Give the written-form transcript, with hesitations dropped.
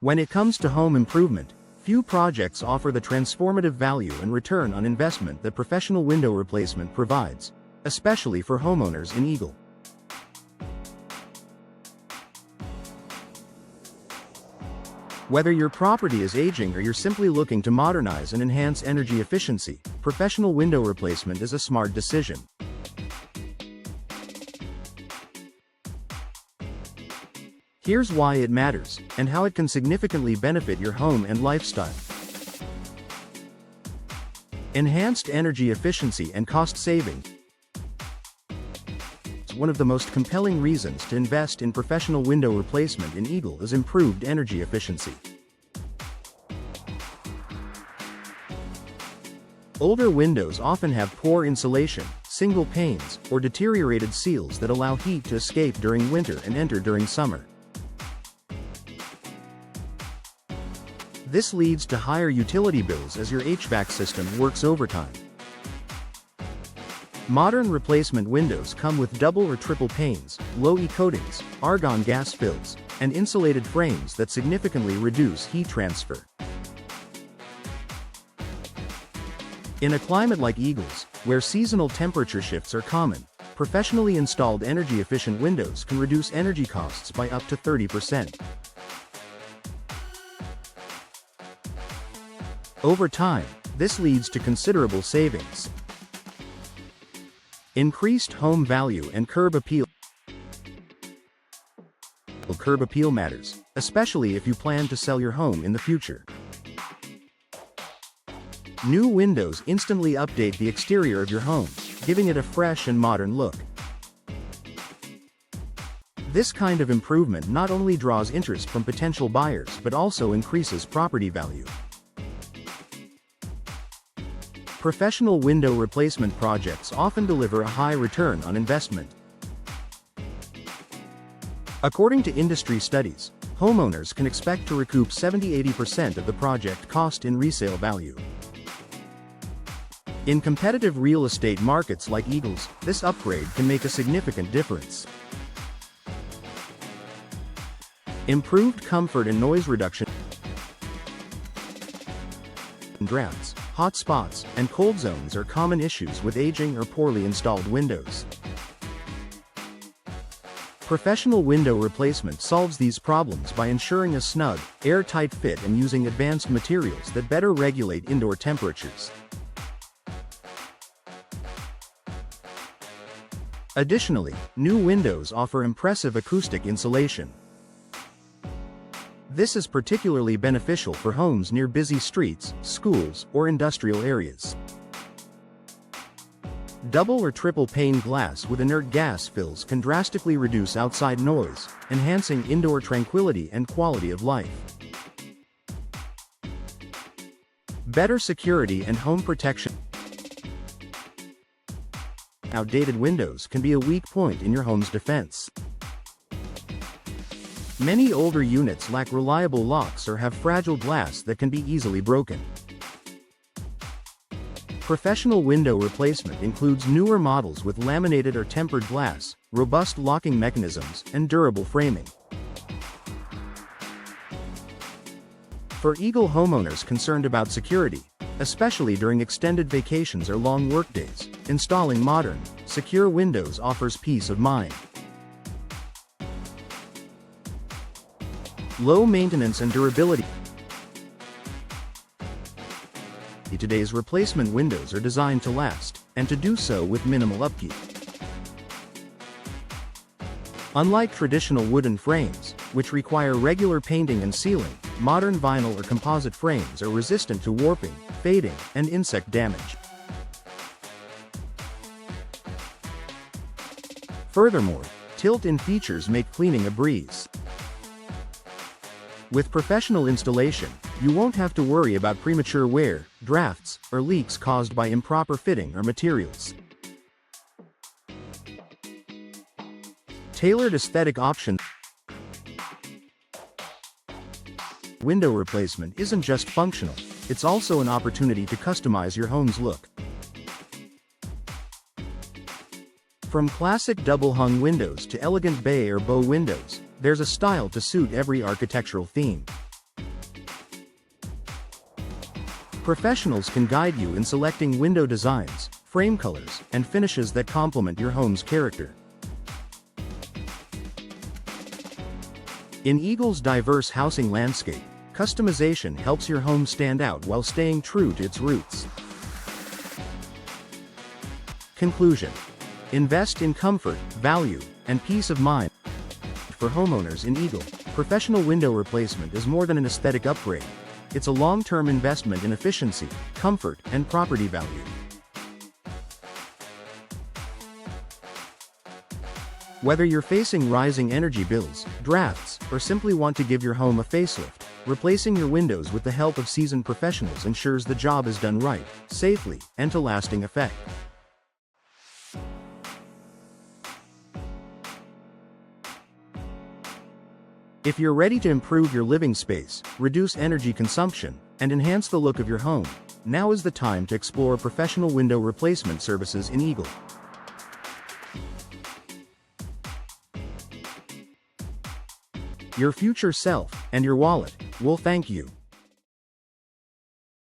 When it comes to home improvement, few projects offer the transformative value and return on investment that professional window replacement provides, especially for homeowners in Eagle. Whether your property is aging or you're simply looking to modernize and enhance energy efficiency, professional window replacement is a smart decision. Here's why it matters, and how it can significantly benefit your home and lifestyle. Enhanced energy efficiency and cost saving. One of the most compelling reasons to invest in professional window replacement in Eagle is improved energy efficiency. Older windows often have poor insulation, single panes, or deteriorated seals that allow heat to escape during winter and enter during summer. This leads to higher utility bills as your HVAC system works overtime. Modern replacement windows come with double or triple panes, low-E coatings, argon gas fills, and insulated frames that significantly reduce heat transfer. In a climate like Eagle's, where seasonal temperature shifts are common, professionally installed energy-efficient windows can reduce energy costs by up to 30%. Over time, this leads to considerable savings. Increased home value and curb appeal. Curb appeal matters, especially if you plan to sell your home in the future. New windows instantly update the exterior of your home, giving it a fresh and modern look. This kind of improvement not only draws interest from potential buyers but also increases property value. Professional window replacement projects often deliver a high return on investment. According to industry studies, homeowners can expect to recoup 70–80% of the project cost in resale value. In competitive real estate markets like Eagle's, this upgrade can make a significant difference. Improved comfort and noise reduction. Drafts, hot spots, and cold zones are common issues with aging or poorly installed windows. Professional window replacement solves these problems by ensuring a snug, airtight fit and using advanced materials that better regulate indoor temperatures. Additionally, new windows offer impressive acoustic insulation. This is particularly beneficial for homes near busy streets, schools, or industrial areas. Double or triple pane glass with inert gas fills can drastically reduce outside noise, enhancing indoor tranquility and quality of life. Better security and home protection. Outdated windows can be a weak point in your home's defense. Many older units lack reliable locks or have fragile glass that can be easily broken. Professional window replacement includes newer models with laminated or tempered glass, robust locking mechanisms, and durable framing. For Eagle homeowners concerned about security, especially during extended vacations or long workdays, installing modern, secure windows offers peace of mind. Low maintenance and durability. Today's replacement windows are designed to last, and to do so with minimal upkeep. Unlike traditional wooden frames, which require regular painting and sealing, modern vinyl or composite frames are resistant to warping, fading, and insect damage. Furthermore, tilt-in features make cleaning a breeze. With professional installation, you won't have to worry about premature wear, drafts, or leaks caused by improper fitting or materials. Tailored aesthetic options. Window replacement isn't just functional, it's also an opportunity to customize your home's look. From classic double-hung windows to elegant bay or bow windows, there's a style to suit every architectural theme. Professionals can guide you in selecting window designs, frame colors, and finishes that complement your home's character. In Eagle's diverse housing landscape, customization helps your home stand out while staying true to its roots. Conclusion: invest in comfort, value, and peace of mind. For homeowners in Eagle, professional window replacement is more than an aesthetic upgrade. It's a long-term investment in efficiency, comfort, and property value. Whether you're facing rising energy bills, drafts, or simply want to give your home a facelift, replacing your windows with the help of seasoned professionals ensures the job is done right, safely, and to lasting effect. If you're ready to improve your living space, reduce energy consumption, and enhance the look of your home, now is the time to explore professional window replacement services in Eagle. Your future self and your wallet will thank you.